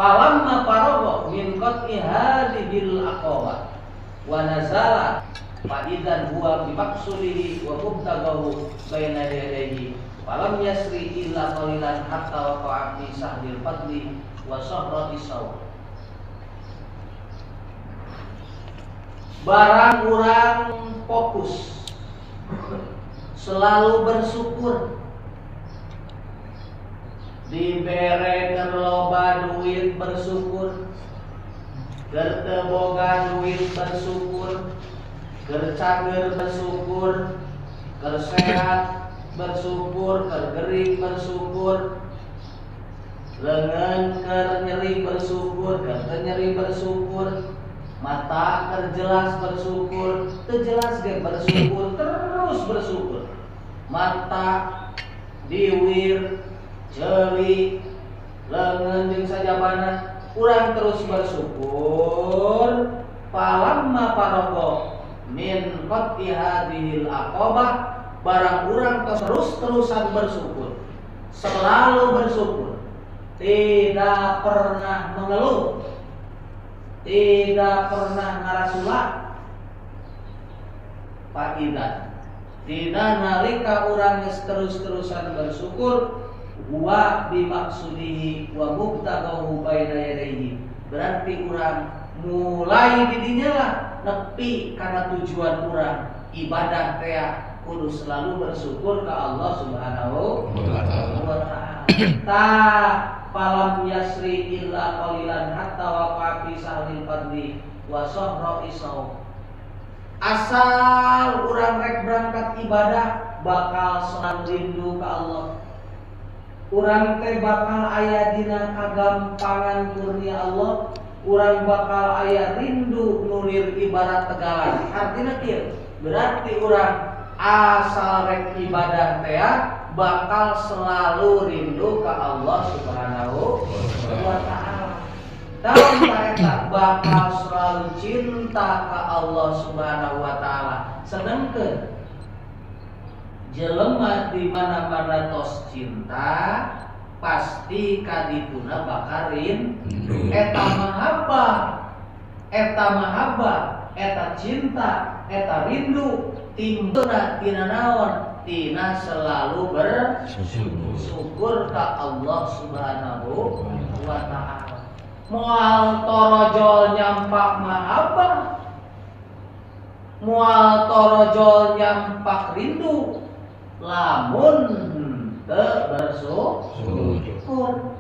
Falamma faragha min qat'i hadhil aqaba wa nazala fa idzan huwa bi maqsudihi wa mubtaghahu baina yadayhi falam yasri illa qalilan hatta waqa'a fi sahdil fadli wa sahrati saw. Barang urang fokus selalu bersyukur, dibere keur loba duit bersyukur, keur teu boga duit bersyukur, keur cager bersyukur, keur sehat bersyukur, keur gering bersyukur, leungeun keur nyeri bersyukur, keur teu nyeri bersyukur, mata keur jelas bersyukur, teu jelas ge bersyukur, terus bersyukur. Mata diwir ceuli leungeun jeung sajabana urang terus bersyukur. Falamma faragha min qat'i hadhil aqabah, barang urang terus-terusan bersyukur, selalu bersyukur, tidak pernah mengeluh, tidak pernah ngarasulah. Faidan dina nalika urang geus terus-terusan bersyukur, wa bimaksudihi wa mubtaghahu baina yadayhi, berarti urang mulai didinya lah nepi kana tujuan urang ibadah teh kudu selalu bersyukur ka Allah Subhanahu wa ta'ala. Ta falam yasri illa qalilan hatta waqa fi sahlil fadli wa sahra isaw. Asal urang rek berangkat ibadah bakal selalu rindu ka Allah. Urang teh bakal aya dina kagampangan kurnia Allah, urang bakal aya rindu nulir ibarat tegalan. Artina kieu, berarti urang asal rek ibadah teh bakal selalu rindu ka Allah Subhanahu wa ta'ala. Dalam mereka bakal selalu cinta ka Allah Subhanahu wa ta'ala. Sedengkeun jelema di mana-mana tos cinta pasti kadituna bakal rindu. Eta mahabbah, eta cinta, eta rindu timbulna tina naon? Tina selalu bersyukur ka Allah Subhanahu wa ta'ala. Moal torojol nyampak mahabbah, moal torojol nyampak rindu, lamun teu bersyukur